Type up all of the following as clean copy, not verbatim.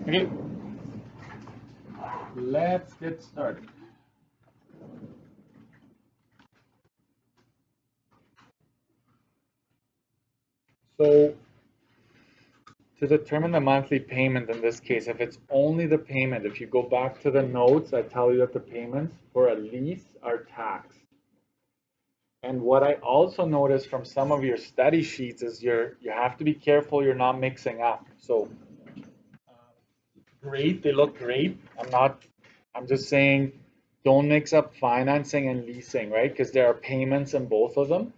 Okay, let's get started. So to determine the monthly payment in this case, if it's only the payment, if you go back to the notes, I tell you that the payments for a lease are taxed. And what I also noticed from some of your study sheets is you have to be careful you're not mixing up. So great, they look great. I'm just saying don't mix up financing and leasing, right? Because there are payments in both of them.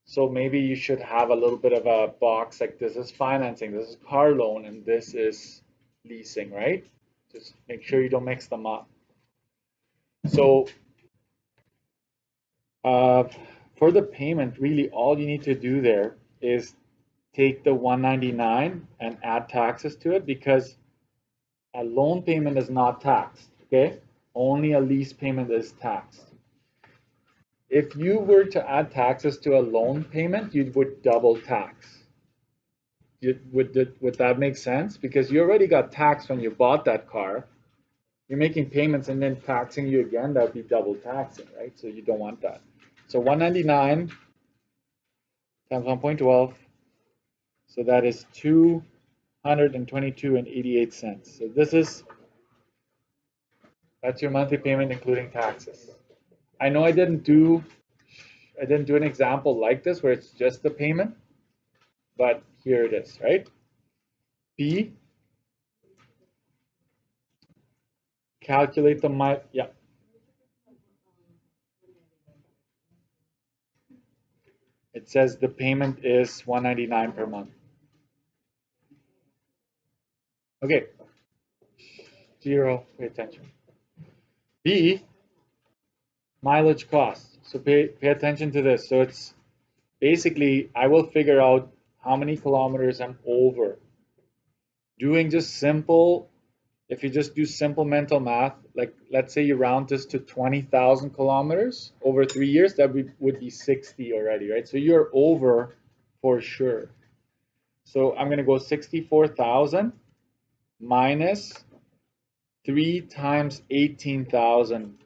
So maybe you should have a little bit of a box like this is financing, this is car loan, and this is leasing, right? Just make sure you don't mix them up. So for the payment, really all you need to do there is take the 199 and add taxes to it because a loan payment is not taxed, okay? Only a lease payment is taxed. If you were to add taxes to a loan payment, you would double tax. Would that make sense? Because you already got taxed when you bought that car. You're making payments and then taxing you again, that would be double taxing, right? So you don't want that. So 199 times 1.12, so that is 222 and 88 cents. So that's your monthly payment including taxes. I know I didn't do an example like this where it's just the payment, but here it is, right? B, calculate the yeah. It says the payment is 199 per month. Okay, zero, pay attention. B, mileage cost. So pay attention to this. So it's basically, I will figure out how many kilometers I'm over. Doing just simple, if you just do simple mental math, like let's say you round this to 20,000 kilometers over 3 years, that would be 60 already, right? So you're over for sure. So I'm going to go 64,000 minus 3 times 18,000.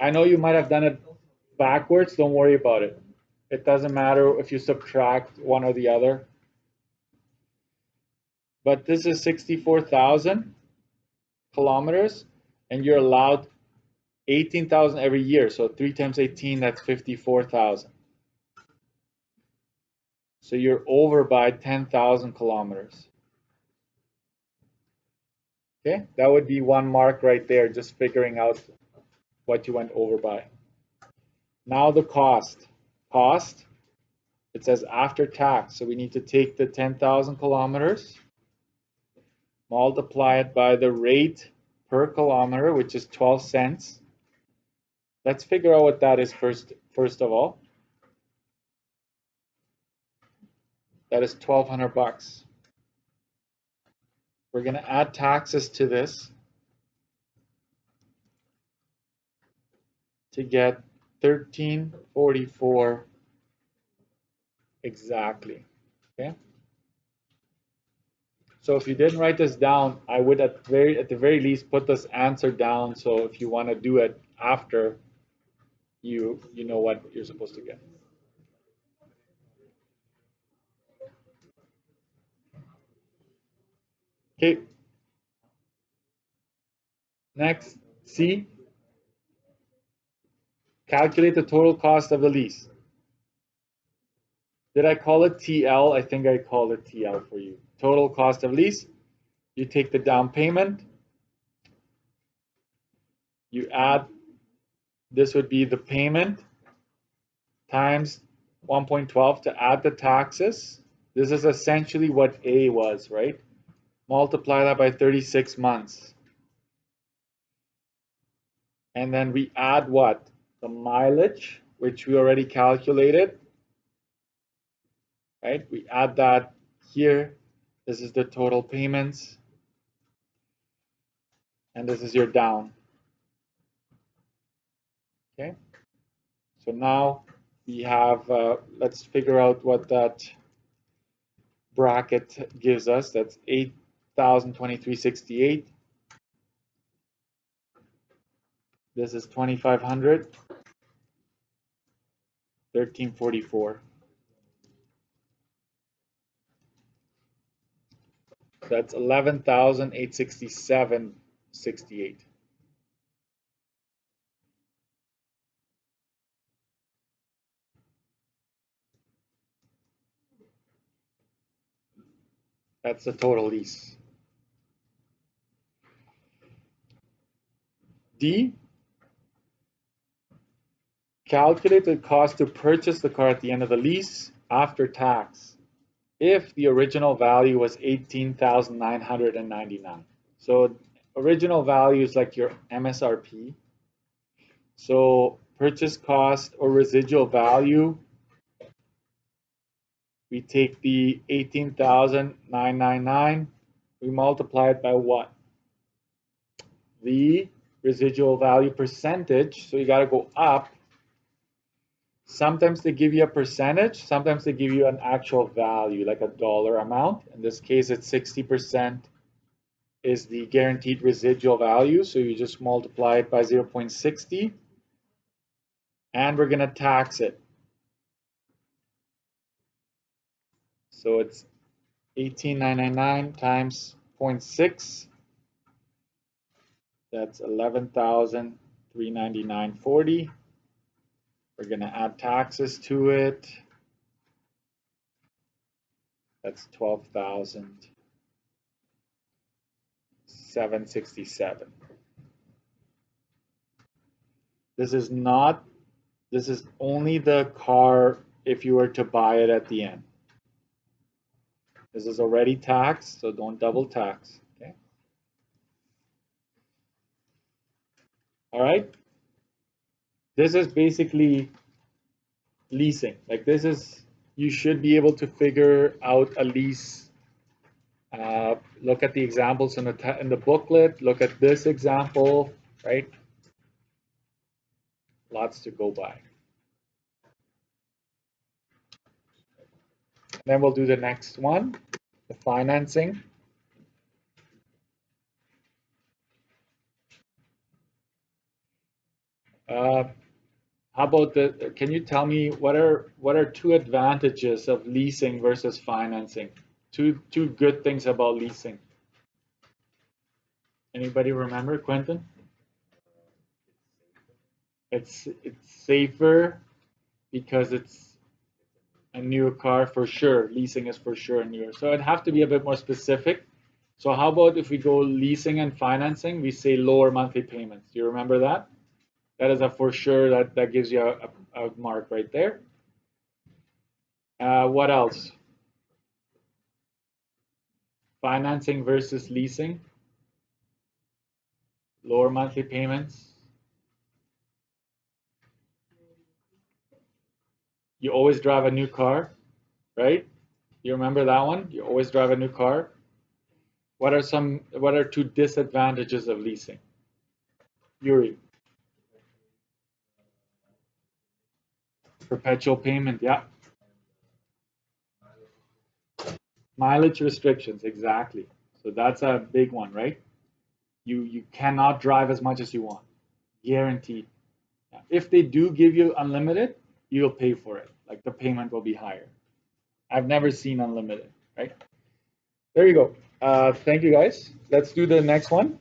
I know you might have done it backwards. Don't worry about it. It doesn't matter if you subtract one or the other. But this is 64,000 kilometers, and you're allowed 18,000 every year. So 3 times 18, that's 54,000. So you're over by 10,000 kilometers. Okay, that would be one mark right there, just figuring out what you went over by. Now the cost. Cost, it says after tax. So we need to take the 10,000 kilometers, multiply it by the rate per kilometer, which is 12 cents. Let's figure out what that is first of all. That is 1,200 bucks. We're going to add taxes to this to get 1344 exactly. Okay. So if you didn't write this down, I would at the very least put this answer down. So if you want to do it after, you know what you're supposed to get. Okay. Next, C. Calculate the total cost of the lease. Did I call it TL? I think I called it TL for you. Total cost of lease. You take the down payment. You add, this would be the payment times 1.12 to add the taxes. This is essentially what A was, right? Multiply that by 36 months. And then we add what? The mileage, which we already calculated, right? We add that here. This is the total payments. And this is your down. Okay. So now we have, let's figure out what that bracket gives us. That's 12,023.68. This is 2,500. 1344. That's 11,867.68. That's the total lease. D, calculate the cost to purchase the car at the end of the lease after tax if the original value was 18,999. So original value is like your MSRP. So purchase cost or residual value, we take the 18,999, we multiply it by what? The residual value percentage, so you got to go up. Sometimes they give you a percentage, sometimes they give you an actual value, like a dollar amount. In this case, it's 60% is the guaranteed residual value, so you just multiply it by 0.60, and we're going to tax it. So it's 18,999 times 0.6, that's 11,399.40. We're going to add taxes to it. That's 12,767. This is only the car if you were to buy it at the end. This is already taxed, so don't double tax. Okay. All right. This is basically leasing. Like this is, you should be able to figure out a lease. Look at the examples in the booklet. Look at this example, right? Lots to go by. And then we'll do the next one, the financing. How about can you tell me what are two advantages of leasing versus financing? Two good things about leasing. Anybody remember, Quentin? It's safer because it's a newer car for sure. Leasing is for sure newer. So it'd have to be a bit more specific. So how about if we go leasing and financing, we say lower monthly payments. Do you remember that? That is a for sure, that gives you a mark right there. What else? Financing versus leasing. Lower monthly payments. You always drive a new car, right? You remember that one? You always drive a new car. What are two disadvantages of leasing? Yuri. Perpetual payment, yeah. Mileage restrictions, exactly. So that's a big one, right? You cannot drive as much as you want, guaranteed. Yeah. If they do give you unlimited, you'll pay for it. Like the payment will be higher. I've never seen unlimited, right? There you go. Thank you guys. Let's do the next one.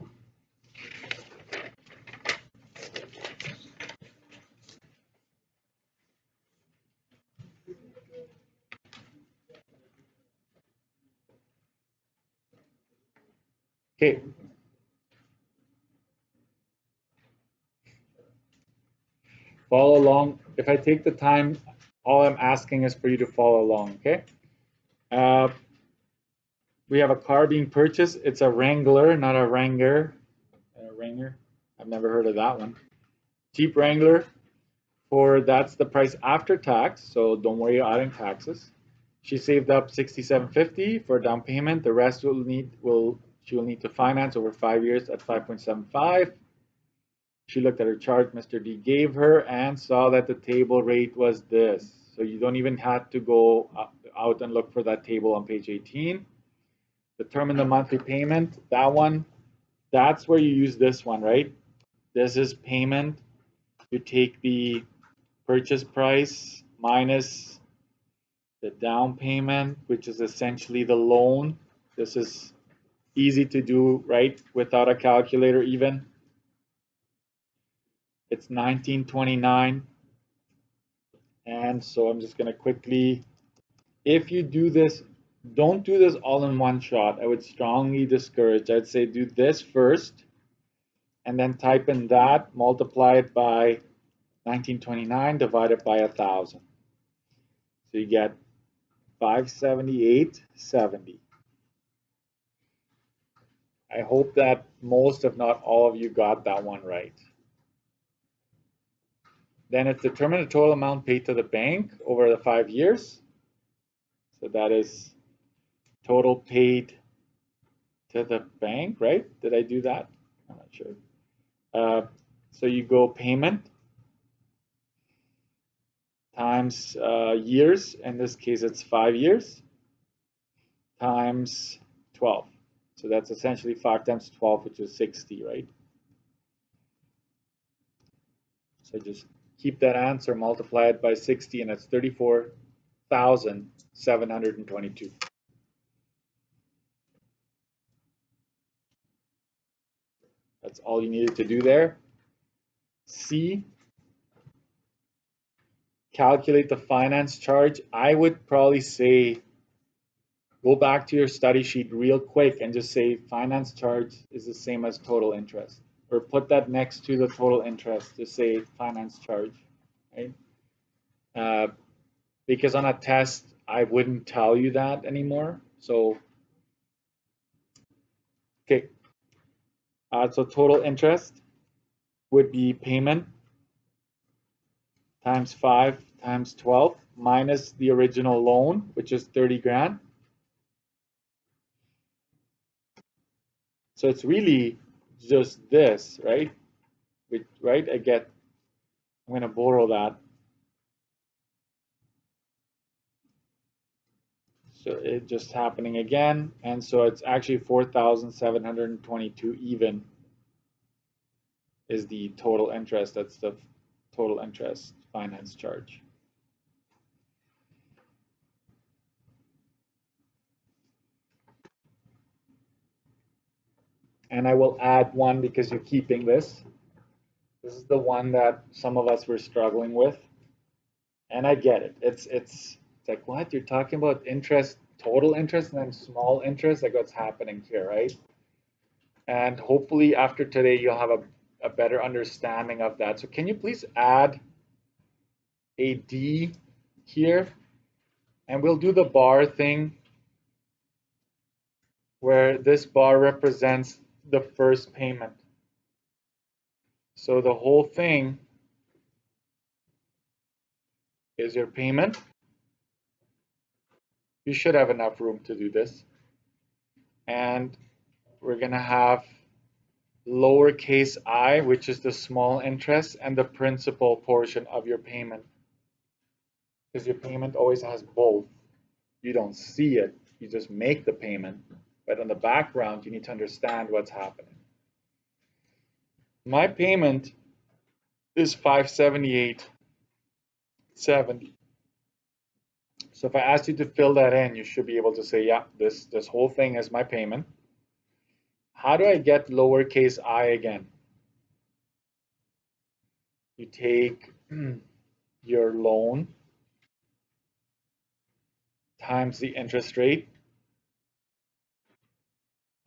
Okay. Follow along. If I take the time, all I'm asking is for you to follow along, okay? We have a car being purchased. It's a Wrangler, not a Ranger. A Ranger. I've never heard of that one. Jeep Wrangler. That's the price after tax, so don't worry about adding taxes. She saved up $67.50 for a down payment. The rest she will need to finance over 5 years at 5.75. She looked at her chart Mr. D gave her and saw that the table rate was this. So you don't even have to go out and look for that table on page 18. Determine the monthly payment. That one, that's where you use this one, right? This is payment. You take the purchase price minus the down payment, which is essentially the loan. This is easy to do, right? Without a calculator even. It's 1929. And so I'm just going to quickly, if you do this, don't do this all in one shot. I would strongly discourage. I'd say do this first and then type in that, multiply it by 1929 divided by 1,000. So you get 578.70. I hope that most, if not all of you, got that one right. Then it's determine the total amount paid to the bank over the 5 years. So that is total paid to the bank, right? Did I do that? I'm not sure. So you go payment times years. In this case, it's 5 years times 12. So that's essentially 5 times 12, which is 60, right? So just keep that answer, multiply it by 60, and it's 34,722. That's all you needed to do there. C, calculate the finance charge. I would probably say go back to your study sheet real quick and just say finance charge is the same as total interest. Or put that next to the total interest to say finance charge, right? Because on a test, I wouldn't tell you that anymore. So, okay. So total interest would be payment times 5 times 12 minus the original loan, which is 30 grand. So it's really just this, right? Right? I'm going to borrow that. So it's just happening again. And so it's actually 4,722 even is the total interest. That's the total interest finance charge. And I will add one because you're keeping this. This is the one that some of us were struggling with. And I get it. It's like, what? You're talking about interest, total interest, and then small interest? Like what's happening here, right? And hopefully after today, you'll have a better understanding of that. So can you please add a D here? And we'll do the bar thing where this bar represents the first payment. So the whole thing is your payment. You should have enough room to do this. And we're going to have lowercase I, which is the small interest, and the principal portion of your payment. Because your payment always has both. You don't see it, you just make the payment. But in the background, you need to understand what's happening. My payment is $578.70. So if I ask you to fill that in, you should be able to say, yeah, this whole thing is my payment. How do I get lowercase I again? You take your loan times the interest rate,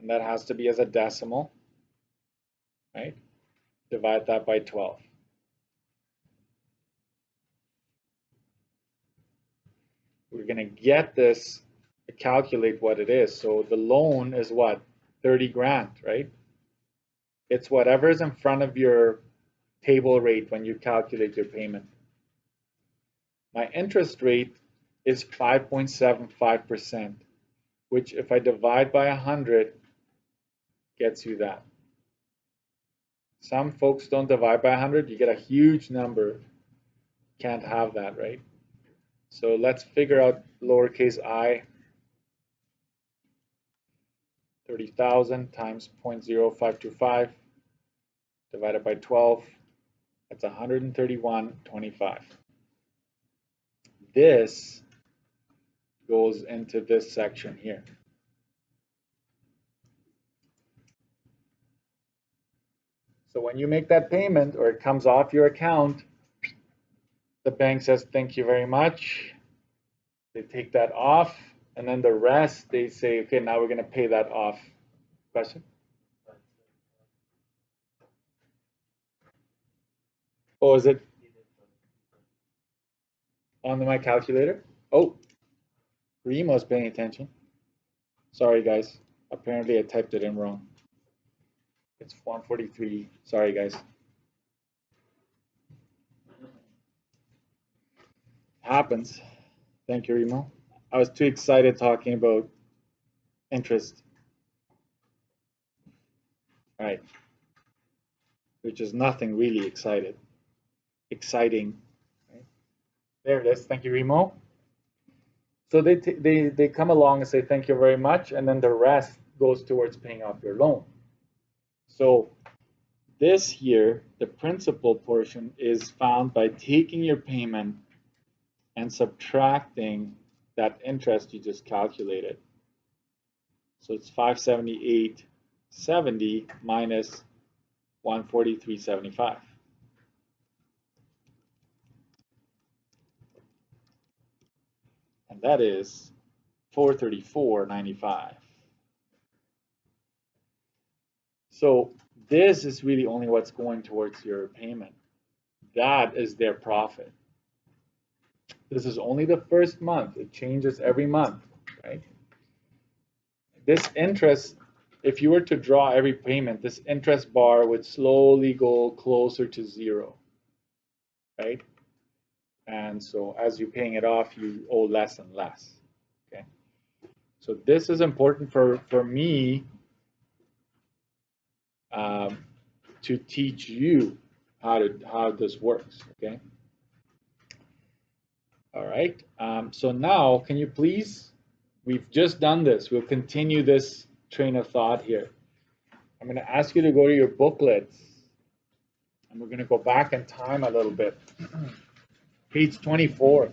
and that has to be as a decimal, right? Divide that by 12. We're going to get this, calculate what it is. So the loan is what? 30 grand, right? It's whatever is in front of your table rate when you calculate your payment. My interest rate is 5.75%, which if I divide by 100, gets you that. Some folks don't divide by 100, you get a huge number. Can't have that, right? So let's figure out lowercase I. 30,000 times 0.0525 divided by 12, that's 131.25. This goes into this section here. So when you make that payment or it comes off your account, the bank says, thank you very much. They take that off, and then the rest, they say, okay, now we're going to pay that off. Question? Oh, is it on my calculator? Oh, Remo's paying attention. Sorry, guys. Apparently, I typed it in wrong. It's 143. Sorry, guys. Happens. Thank you, Remo. I was too excited talking about interest. All right. Which is nothing really exciting. Right? There it is. Thank you, Remo. So they come along and say thank you very much, and then the rest goes towards paying off your loan. So this here, the principal portion, is found by taking your payment and subtracting that interest you just calculated. So it's 578.70 minus 143.75. And that is 434.95. So this is really only what's going towards your payment. That is their profit. This is only the first month. It changes every month, right? This interest, if you were to draw every payment, this interest bar would slowly go closer to zero, right? And so as you're paying it off, you owe less and less, okay? So this is important for me to teach you how this works, okay? All right, so now can you please, we've just done this, we'll continue this train of thought here. I'm going to ask you to go to your booklets, and we're going to go back in time a little bit. Page 24.